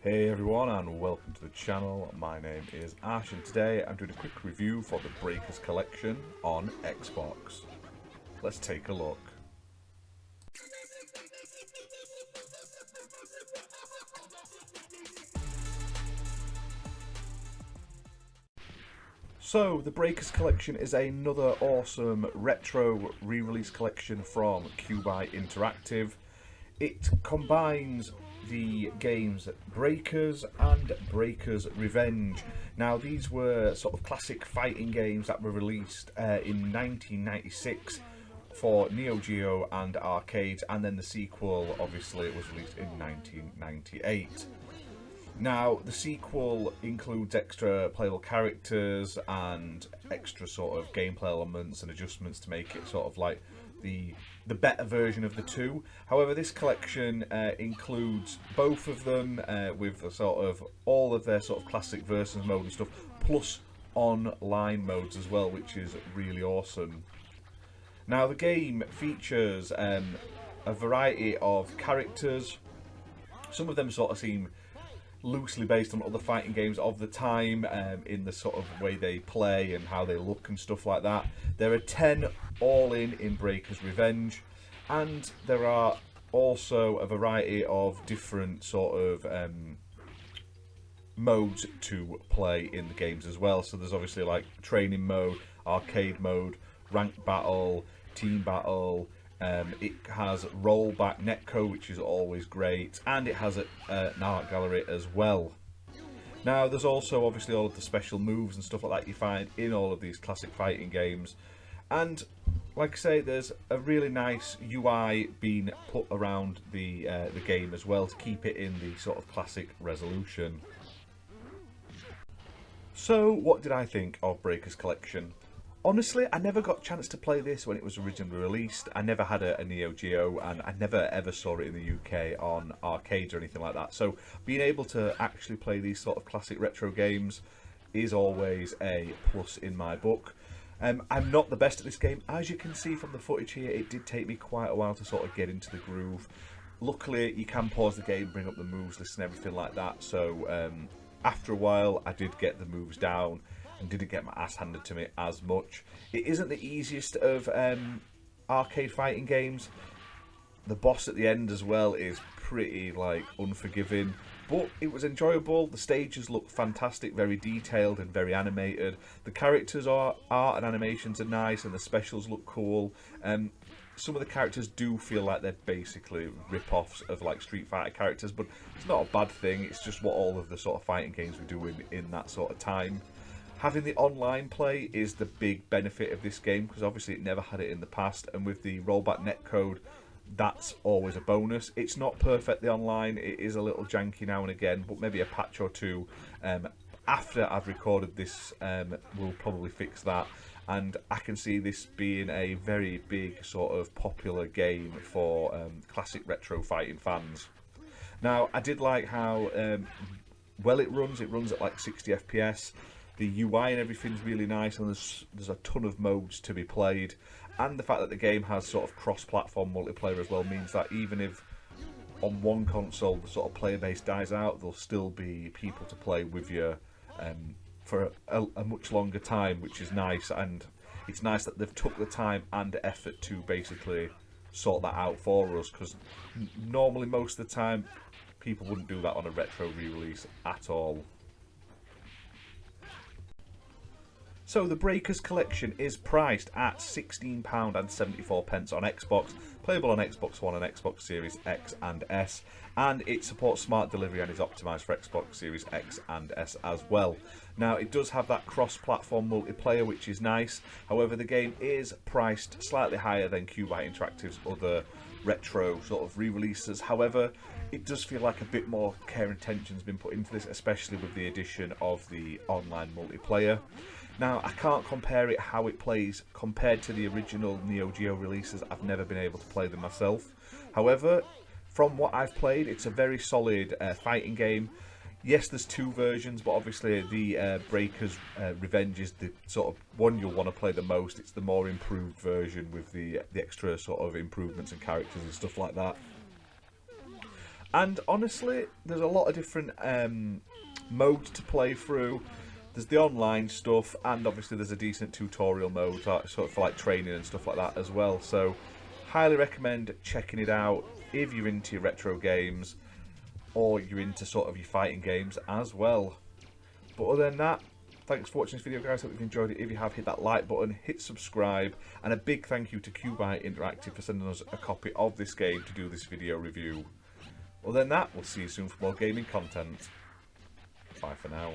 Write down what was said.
Hey everyone and welcome to the channel. My name is Ash and today I'm doing a quick review for the Breakers collection on Xbox. Let's take a look. So, the Breakers collection is another awesome retro re-release collection from Cubi Interactive. It combines the games Breakers and Breakers Revenge. Now, these were sort of classic fighting games that were released in 1996 for Neogeo and Arcades, and then the sequel obviously was released in 1998. Now, the sequel includes extra playable characters and extra sort of gameplay elements and adjustments to make it sort of like the better version of the two. However, this collection includes both of them with a sort of all of their sort of classic versus mode and stuff, plus online modes as well, which is really awesome. Now, the game features a variety of characters. Some of them sort of seem loosely based on other fighting games of the time in the sort of way they play and how they look and stuff like that. There are 10 all in Breakers Revenge, and there are also a variety of different sort of modes to play in the games as well. So there's obviously like training mode, arcade mode, ranked battle, team battle. It has Rollback Netcode, which is always great, and it has an art gallery as well. Now, there's also obviously all of the special moves and stuff like that you find in all of these classic fighting games. And like I say, there's a really nice UI being put around the game as well to keep it in the sort of classic resolution. So, what did I think of Breakers Collection? Honestly, I never got a chance to play this when it was originally released. I never had a Neo Geo, and I never ever saw it in the UK on arcades or anything like that. So being able to actually play these sort of classic retro games is always a plus in my book. I'm not the best at this game. As you can see from the footage here, it did take me quite a while to sort of get into the groove. Luckily, you can pause the game, bring up the moves list and everything like that. So after a while, I did get the moves down and didn't get my ass handed to me as much. It isn't the easiest of arcade fighting games. The boss at the end as well is pretty like unforgiving, but it was enjoyable. The stages look fantastic, very detailed and very animated. The characters art and animations are nice, and the specials look cool. Some of the characters do feel like they're basically rip-offs of like Street Fighter characters, but it's not a bad thing. It's just what all of the sort of fighting games were doing in that sort of time. Having the online play is the big benefit of this game, because obviously it never had it in the past, and with the Rollback Netcode, that's always a bonus. It's not perfectly online, it is a little janky now and again, but maybe a patch or two after I've recorded this will probably fix that, and I can see this being a very big sort of popular game for classic retro fighting fans. Now, I did like how well it runs at like 60 FPS. The UI and everything's really nice, and there's a ton of modes to be played, and the fact that the game has sort of cross-platform multiplayer as well means that even if on one console the sort of player base dies out, there'll still be people to play with you for a much longer time, which is nice. And it's nice that they've took the time and effort to basically sort that out for us, because normally most of the time people wouldn't do that on a retro re-release at all. So the Breakers collection is priced at £16.74 on Xbox, playable on Xbox One and Xbox Series X and S, and it supports smart delivery and is optimised for Xbox Series X and S as well. Now, it does have that cross-platform multiplayer, which is nice. However, the game is priced slightly higher than Cubi Interactive's other retro sort of re-releases. However, it does feel like a bit more care and attention has been put into this, especially with the addition of the online multiplayer. Now, I can't compare it how it plays compared to the original Neo Geo releases. I've never been able to play them myself. However, from what I've played, it's a very solid fighting game. Yes, there's two versions, but obviously the Breakers Revenge is the sort of one you'll want to play the most. It's the more improved version with the extra sort of improvements and characters and stuff like that. And honestly, there's a lot of different modes to play through. There's the online stuff, and obviously there's a decent tutorial mode, sort of for like training and stuff like that as well. So, highly recommend checking it out if you're into your retro games, or you're into sort of your fighting games as well. But other than that, thanks for watching this video, guys. Hope you've enjoyed it. If you have, hit that like button, hit subscribe, and a big thank you to Cubite Interactive for sending us a copy of this game to do this video review. Other than that, we'll see you soon for more gaming content. Bye for now.